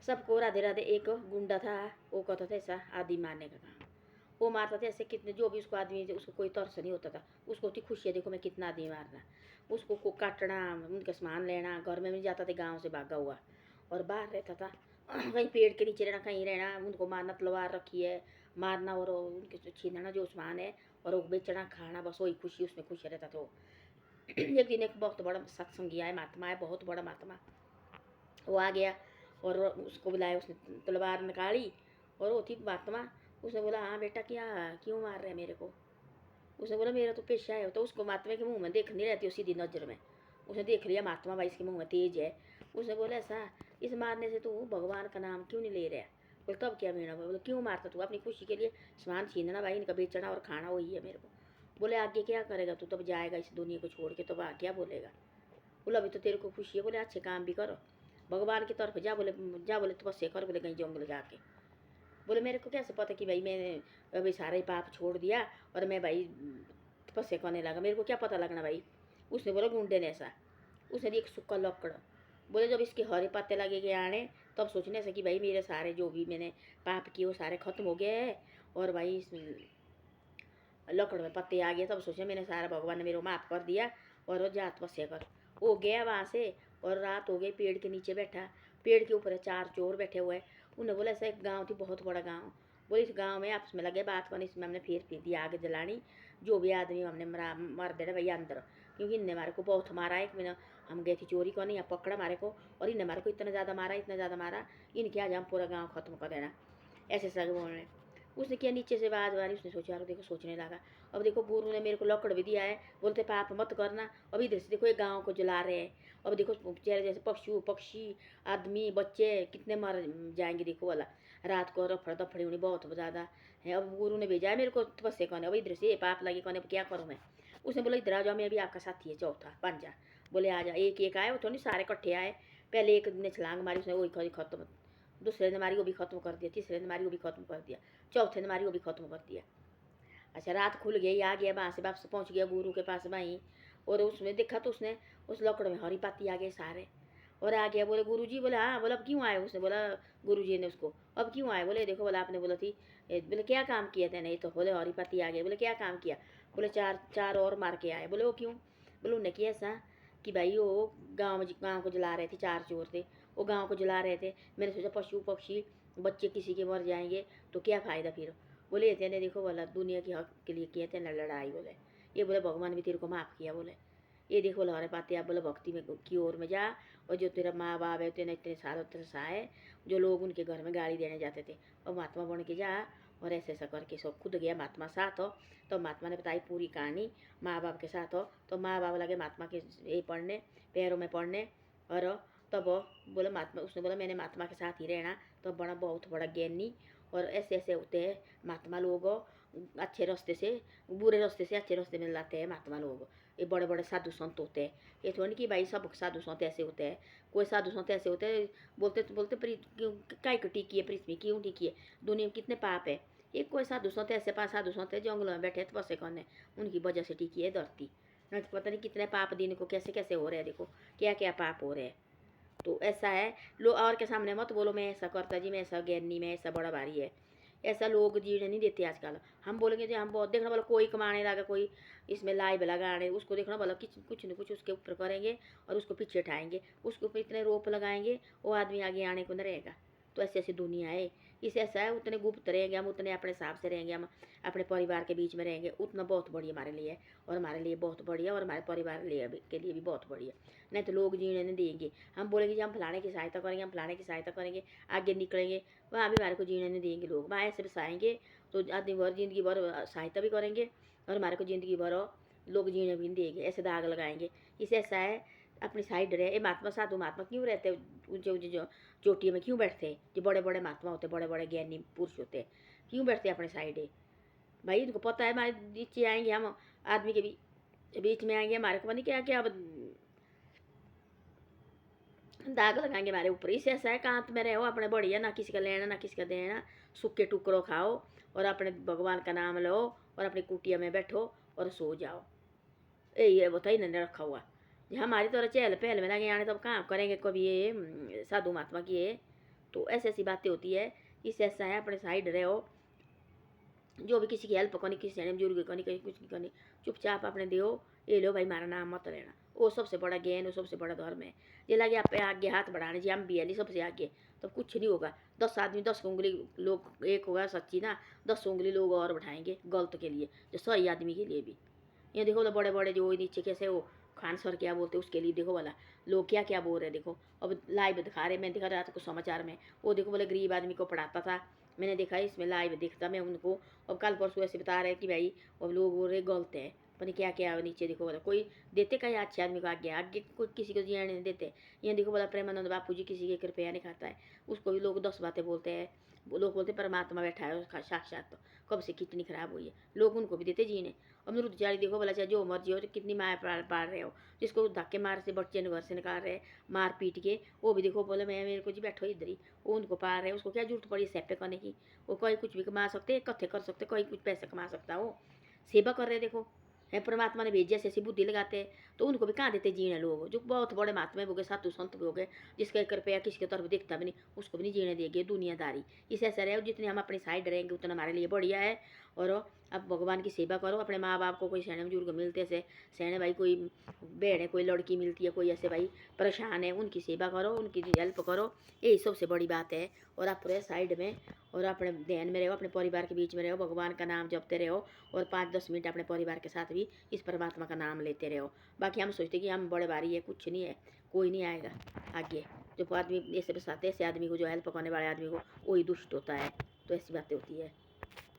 सबको राधे राधे। एक गुंडा था, वो कहता था ऐसा आदमी मारने का काम। वो मारता था ऐसे कितने, जो भी उसको आदमी, उसको कोई तरस नहीं होता था। उसको होती खुशी है, देखो मैं कितना आदमी मारना। उसको को काटना, उनका सामान लेना, घर में भी जाता था गाँव से भागा हुआ, और बाहर रहता था कहीं पेड़ के नीचे रहना, कहीं रहना, उनको मारना, तलवार रखी है, मारना और उनके छीनना जो सामान है, और वो बेचना खाना, बस वही खुशी, उसमें खुश रहता था वो। एक दिन एक बहुत बड़ा सत्संगी आया, महात्मा है, बहुत बड़ा महात्मा। वो आ गया और उसको बुलाया, उसने तलवार निकाली और वो थी महात्मा। उसने बोला हाँ बेटा, क्या क्यों मार रहे हैं मेरे को? उसने बोला मेरा तो पेशा है। तो उसको महात्मा के मुंह में देख नहीं रहती सीधी नज़र में। उसने देख लिया महात्मा भाई इसके मुंह में तेज है। उसने बोला ऐसा, इस मारने से तू भगवान का नाम क्यों नहीं ले रहा? बोले तब क्या मीणा? बोले क्यों मारता तू? अपनी खुशी के लिए सामान छीनना भाई, इनका बेचना और खाना वही है मेरे को। बोले आगे क्या करेगा तू? तब जाएगा इस दुनिया को छोड़ के, तो वहाँ क्या बोलेगा? बोला अभी तो तेरे को खुशी है। बोले अच्छे काम भी करो, भगवान की तरफ जा। बोले जा, बोले तपस्या कर, बोले कहीं जंगल जाके। बोले मेरे को कैसे पता कि भाई मैंने अभी सारे पाप छोड़ दिया और मैं भाई तपस्या करने लगा, मेरे को क्या पता लगना भाई? उसने बोला गुंडे ने ऐसा। उसने दी एक सूखा लकड़। बोले जब इसके हरे पत्ते लगेंगे आने, तब सोचने से कि भाई मेरे सारे जो भी मैंने पाप किए वो सारे खत्म हो गए, और भाई लकड़ में पत्ते आ गए, तब सोचे मैंने सारा, भगवान ने मेरे को माफ़ कर दिया, और वो जा तपस्या कर। वो गया वहाँ से, और रात हो गई, पेड़ के नीचे बैठा। पेड़ के ऊपर 4 चोर बैठे हुए। उन्हें बोला ऐसा एक गाँव थी, बहुत बड़ा गाँव। बोले इस गाँव में आपस में लगे बात करने, इसमें हमने फिर दी आग जलानी, जो भी आदमी हमने मर देना भैया अंदर, क्योंकि इनने हमारे को बहुत मारा। एक महीना हम गए थे चोरी करने, यहाँ पकड़ा हमारे को, और इनने हमारे को इतना ज़्यादा मारा, इतना ज़्यादा मारा, इनके आज हम पूरा गाँव खत्म कर देना, ऐसे सग बोलने। उसने किया नीचे से आवाज मारी। उसने सोचा यार देखो, सोचने लगा अब देखो गुरु ने मेरे को लकड़ भी दिया है, बोलते पाप मत करना। अब इधर से देखो ये गाँव को जला रहे हैं। अब देखो बेचारे जैसे पशु पक्षी आदमी बच्चे कितने मर जाएंगे, देखो वाला रात को रफड़ दफड़ी होनी बहुत ज़्यादा है। अब गुरु ने भेजा है मेरे को तपस्या करने, अब इधर से पाप लगे करने, अब क्या करूँ मैं? उसने बोला इधर आ जाओ, मैं भी आपका साथी है चौथा बन जा। बोले आ जा। एक एक आए, वो थोड़ी सारे इकट्ठे आए। पहले एक ने छलांग मारी, उसने वही खत्म। दूसरे ने मारी, वो भी खत्म कर दिया। तीसरे ने मारी, वो भी खत्म कर दिया। चौथे ने मारी, वो भी खत्म कर दिया। अच्छा रात खुल गई, आ गया वहाँ से वापस पहुँच गया गुरु के पास वहीं, और उसमें देखा तो उसने उस लकड़ में हरी पत्ती आ गए सारे, और आ गया। बोले गुरु जी? बोले हाँ। बोला अब क्यों आए? उसने बोला गुरु जी ने उसको, अब क्यों आए? बोले देखो, बोला आपने बोला थी। बोले क्या काम किया था? नहीं तो बोले हरी पत्ती आ गई। बोले क्या काम किया? बोले चार चार और मार के आए। बोले वो क्यों? बोले उन्हें किया ऐसा कि भाई वो गाँव को जला रहे थे, 4 चोर थे, वो गाँव को जला रहे थे। मैंने सोचा पशु पक्षी बच्चे किसी के मर जाएंगे तो क्या फ़ायदा फिर। बोले ये तेने देखो, बोला दुनिया के हक के लिए किया तेने लड़ाई। बोले ये, बोले भगवान भी तेरे को माफ़ किया। बोले ये देखो बोले हमारे पाते आप, बोले भक्ति में की ओर में जा, और जो तेरा माँ बाप है, तेने इतने सालों तक सहाय, जो लोग उनके घर में गाड़ी देने जाते थे, और महात्मा बन के जा। और ऐसे ऐसा करके सब खुद गया महात्मा साथ हो। तो महात्मा ने बताई पूरी कहानी, माँ बाप के साथ हो। तो माँ बाप लगे महात्मा के ये पढ़ने, पैरों में पढ़ने, और तब बोला महात्मा, उसने बोला मैंने महात्मा के साथ ही रहना। तो बड़ा बहुत बड़ा ज्ञानी, और ऐसे ऐसे होते हैं महात्मा लोग, अच्छे रास्ते से बुरे रास्ते से अच्छे रास्ते में लाते हैं महात्मा लोग। ये बड़े बड़े साधु संत होते हैं। ये थोड़ी नहीं कि भाई सब साधु संत ऐसे होते हैं। कोई साधु संत ऐसे होते हैं, बोलते बोलते क्यों काय को टिकी है पृथ्वी, क्यों टिकी है दुनिया में, कितने पाप है। एक कोई साधु संत ऐसे पास साधु संत है जंगलों में बैठे तपस्या करने, उनकी वजह से टिकी है धरती। नहीं तो पता नहीं कितने पाप दिन को कैसे कैसे हो रहे हैं, देखो क्या क्या पाप हो रहे हैं। तो ऐसा है, लो और के सामने मत बोलो मैं ऐसा करता जी, मैं ऐसा ज्ञानी, मैं ऐसा बड़ा भारी है। ऐसा लोग जीने नहीं देते आजकल। हम बोलेंगे जी हम बहुत, देखना बोला कोई कमाने लगा, कोई इसमें लाइव लगाने, उसको देखना बोला कुछ न कुछ उसके ऊपर करेंगे, और उसको पीछे उठाएंगे, उसके ऊपर इतने रोप लगाएंगे, वो आदमी आगे आने को न रहेगा। तो ऐसी ऐसी दुनिया है। इसे ऐसा है, उतने गुप्त रहेंगे हम, उतने अपने हिसाब से रहेंगे हम, अपने परिवार के बीच में रहेंगे, उतना बहुत बढ़िया हमारे लिए है, और हमारे लिए बहुत बढ़िया, और हमारे परिवार के लिए भी बहुत बढ़िया। नहीं तो लोग जीने नहीं देंगे। हम बोलेंगे जी हम फलाने की सहायता करेंगे, हम फलाने की सहायता करेंगे, आगे निकलेंगे, वहाँ भी हमारे को जीने नहीं देंगे लोग। वहाँ ऐसे बसाएंगे तो आदमी भर जिंदगी भर सहायता भी करेंगे, और हमारे को ज़िंदगी भर लोग जीने भी नहीं देंगे, ऐसे दाग लगाएंगे। इसे ऐसा है, अपनी साइड रहे। ये महात्मा साधु महात्मा क्यों रहते ऊंचे ऊंचे जो चोटियों में क्यों बैठते हैं? जो बड़े बड़े महात्मा होते, बड़े बड़े ज्ञानी पुरुष होते हैं, क्यों बैठते हैं अपने साइड है? भाई इनको पता है हमारे नीचे आएंगे, हम आदमी के बीच में आएंगे, हमारे को नहीं क्या क्या दाग लगाएंगे हमारे ऊपर। इससे ऐसा है कांत में रहो अपने बढ़िया, ना किसी का लेना ना किसी का देना, सूखे टुकड़ों खाओ, और अपने भगवान का नाम लो, और अपनी कुटिया में बैठो और सो जाओ। यही है बताइए इन्होंने रखा हुआ। हमारी तरह चहल पहल में लगे आने, तब कहाँ करेंगे कभी ये साधु महात्मा की ये। तो ऐसी ऐसी बातें होती है। इससे ऐसा है अपने साइड रहो, जो भी किसी की हेल्प करनी, किसी ने बुजुर्ग करनी, कहीं कुछ नहीं करनी, चुपचाप अपने दो, ये लो भाई मारा नाम मत लेना। वो सबसे बड़ा ज्ञान, वो सबसे बड़ा धर्म है। ये लगे आप आगे हाथ बढ़ाने जी, हम भी है सबसे आगे, तो कुछ नहीं होगा। 10 आदमी 10 उंगली लोग एक होगा सच्ची ना, 10 उंगली लोग और बढ़ाएंगे गलत के लिए, जो सही आदमी के लिए भी। ये देखो तो बड़े बड़े जो नीचे कैसे वो खान सर क्या बोलते उसके लिए देखो वाला लोग क्या क्या बोल रहे हैं। देखो अब लाइव दिखा रहे, मैं दिखा रहा था कुछ समाचार में, वो देखो बोले गरीब आदमी को पढ़ाता था, मैंने देखा इसमें लाइव देखता मैं उनको। अब कल परसों ऐसे बता रहे हैं कि भाई अब लोग बोल रहे गलत है, पता नहीं क्या क्या नीचे देखो बोला कोई देते कहीं अच्छे आदमी को आगे आगे कोई किसी को जीने नहीं देते। ये देखो बोला प्रेमानंद बापू जी किसी के कृपया नहीं खाता है, उसको भी लोग 10 बातें बोलते हैं। लोग बोलते परमात्मा बैठा है उसका साक्षात, तो कब से कितनी खराब हुई है, लोग उनको भी देते जीने। अमरूद जाली देखो बोला चाहे जो मर्जी हो, तो कितनी मार पाल रहे हो, जिसको धक्के मार से बच्चे ने घर से निकाल रहे मार पीट के, वो भी देखो बोले मैं मेरे को जी बैठो इधर ही, वो उनको पाल रहे, उसको क्या जरूरत पड़ी सेपे करने की। वो कोई कुछ भी कमा सकते, कथे कर सकते, कोई कुछ पैसे कमा सकता, वो सेवा कर रहे देखो है। परमात्मा ने भेजे ऐसी बुद्धि लगाते हैं, तो उनको भी कहाँ देते जीने। लोग जो बहुत बड़े महात्मा हो गए, साधु संत भी हो गए, जिसका 1 रुपया किसी की तरफ दिखता भी नहीं, उसको भी नहीं जीने देंगे दुनियादारी। इसे ऐसा रहे जितने हम अपनी साइड रहेंगे उतना हमारे लिए बढ़िया है। और अब भगवान की सेवा करो, अपने माँ बाप को कोई सैने बुजुर्ग मिलते से सैने भाई, कोई बहन है, कोई लड़की मिलती है, कोई ऐसे भाई परेशान है, उनकी सेवा करो, उनकी हेल्प करो, यही सबसे बड़ी बात है। और आप पूरे साइड में और अपने ध्यान में रहो, अपने परिवार के बीच में रहो, भगवान का नाम जपते रहो, और 5-10 मिनट अपने परिवार के साथ भी इस परमात्मा का नाम लेते रहो। बाकी हम सोचते कि हम बड़े भारी है, कुछ नहीं है, कोई नहीं आएगा आगे। जो आदमी ऐसे बसाते ऐसे आदमी को, जो हेल्प करने वाले आदमी को, वही दुष्ट होता है। तो ऐसी बातें होती है।